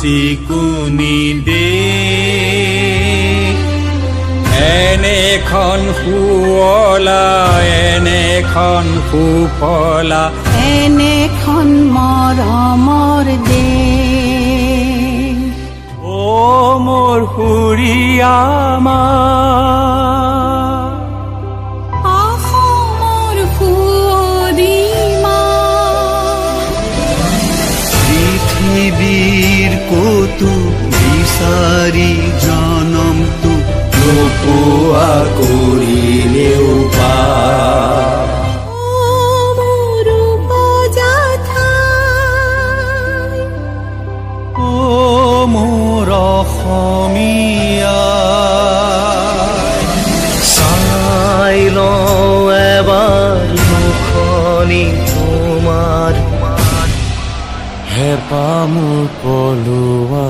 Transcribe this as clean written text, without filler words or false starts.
চিকুনি দেশ এনেখন শুৱলা এনেখন সুফলা এনেখন মৰমৰ দেশ ও মোৰ সুৰীয়া মা অসমৰ সুৱদী মা পৃথিৱীৰ ক'তো বিচাৰি জনমটো নোপোৱা কৰিলেও পা মোৰ অসমীয়া চাই লওঁ এবাৰ মুখনি তোমাৰ হেঁপাহ মোৰ পলোৱা